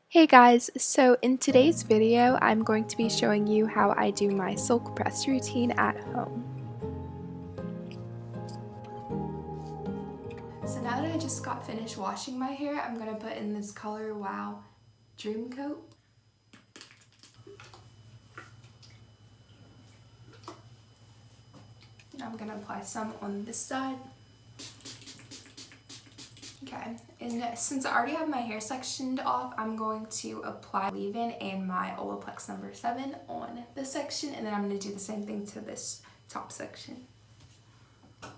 Hey guys, so in today's video I'm going to be showing you how I do my silk press routine at home. So now that I just got finished washing my hair, I'm going to put in this color Wow Dream Coat. And I'm going to apply some on this side. Okay, and since I already have my hair sectioned off, I'm going to apply leave-in and my Olaplex number 7 on this section, and then I'm going to do the same thing to this top section. And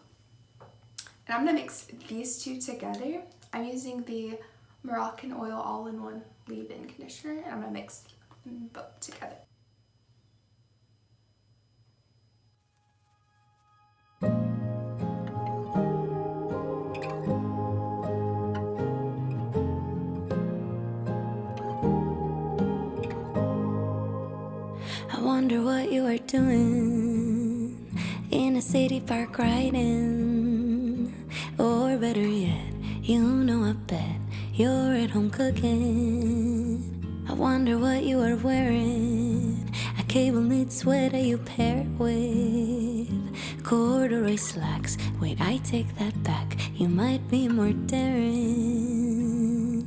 I'm going to mix these two together. I'm using the Moroccan Oil All-in-One Leave-In Conditioner, and I'm going to mix them both together. I wonder what you are doing in a city park riding, or better yet, you know I bet you're at home cooking. I wonder what you are wearing, a cable knit sweater you pair with corduroy slacks. Wait, I take that back, you might be more daring.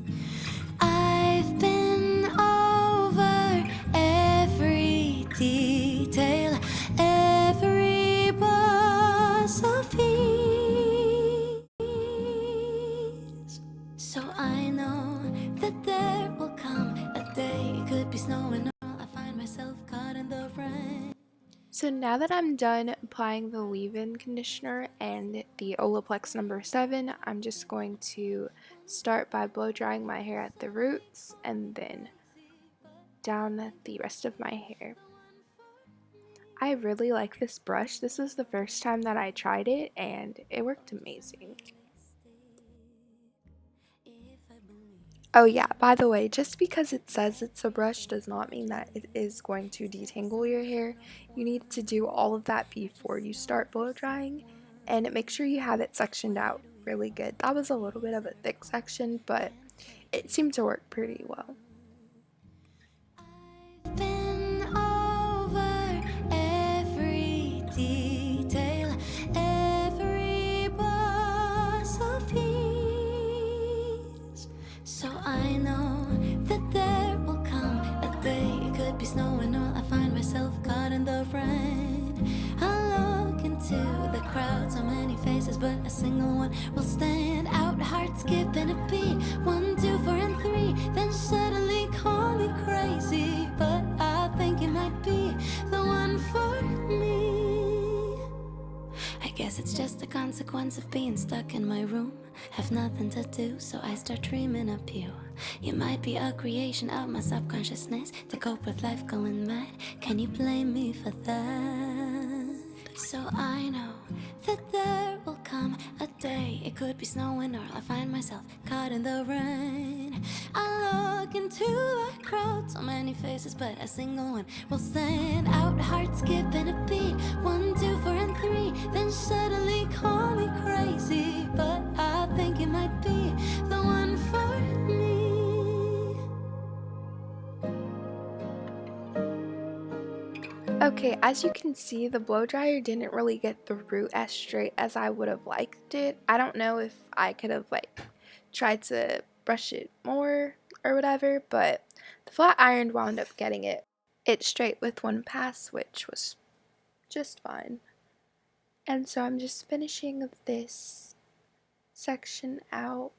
I've been over every detail, every bus of peace, so I know that there will come a day, it could be snowing all, I find myself caught in the rain. So now that I'm done applying the leave-in conditioner and the Olaplex number 7, I'm just going to start by blow drying my hair at the roots and then down the rest of my hair. I really like this brush. This was the first time that I tried it and it worked amazing. Oh yeah, by the way, just because it says it's a brush does not mean that it is going to detangle your hair. You need to do all of that before you start blow drying, and make sure you have it sectioned out really good. That was a little bit of a thick section, but it seemed to work pretty well. I've been over every detail, every bus of peace, so I know that there will come a day, it could be snowing all, I find myself caught in the rain. I look into the crowd, so many faces, but a single one will stand out, heart skipping a beat, 1, 2, 4, and 3, then suddenly call me crazy, but I think it might be the one for me. I guess it's just a consequence of being stuck in my room, have nothing to do, so I start dreaming up you. You might be a creation of my subconsciousness to cope with life going mad. Can you blame me for that? So I know that there will come a day, it could be snowing or I find myself caught in the rain. I look into the crowd, so many faces, but a single one will stand out, heart skipping a beat, 1, 2, 4, and 3, then suddenly call me crazy, but I think it might be the one for me. Okay, as you can see, the blow dryer didn't really get the root as straight as I would have liked it. I don't know if I could have tried to brush it more or whatever, but the flat iron wound up getting it straight with one pass, which was just fine. And so I'm just finishing this section out.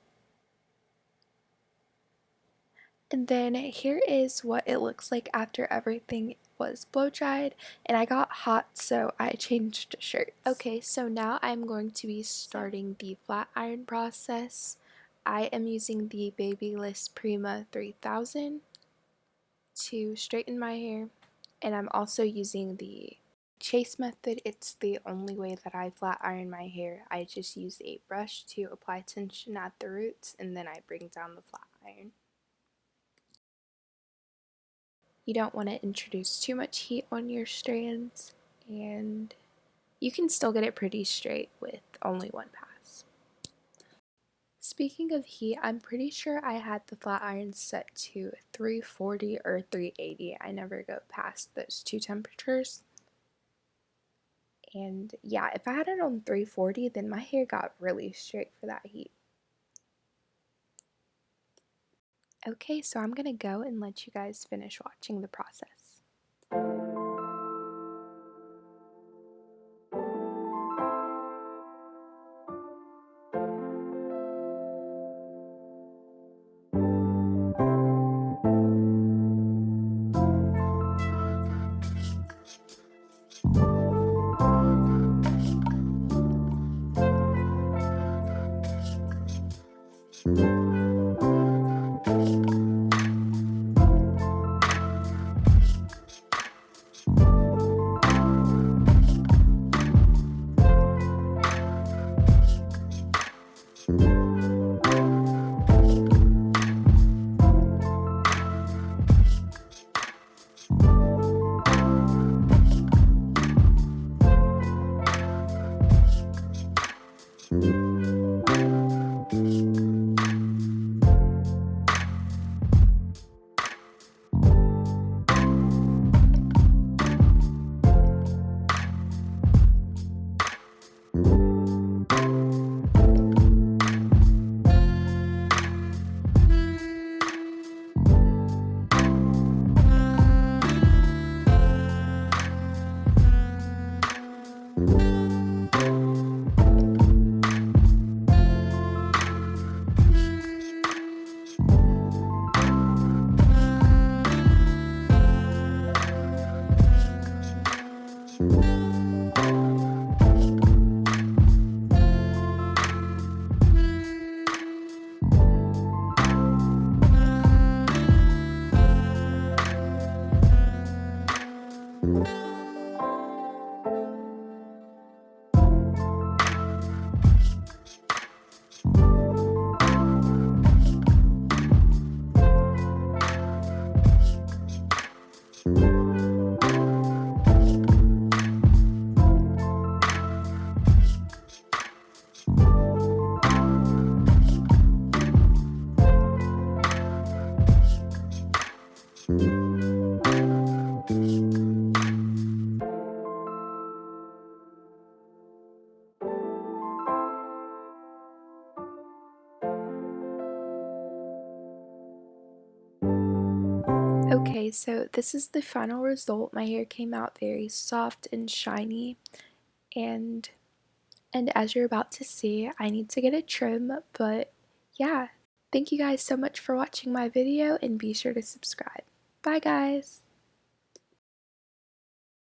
And then here is what it looks like after everything was blow dried, and I got hot, so I changed shirts. Okay, so now I'm going to be starting the flat iron process. I am using the Babyliss Prima 3000 to straighten my hair, and I'm also using the chase method. It's the only way that I flat iron my hair. I just use a brush to apply tension at the roots, and then I bring down the flat iron. You don't want to introduce too much heat on your strands, and you can still get it pretty straight with only one pass. Speaking of heat, I'm pretty sure I had the flat iron set to 340 or 380. I never go past those two temperatures. And yeah, if I had it on 340, then my hair got really straight for that heat. Okay, so I'm gonna go and let you guys finish watching the process. Okay, so this is the final result. My hair came out very soft and shiny, and as you're about to see, I need to get a trim, but yeah. Thank you guys so much for watching my video, and be sure to subscribe. Bye guys!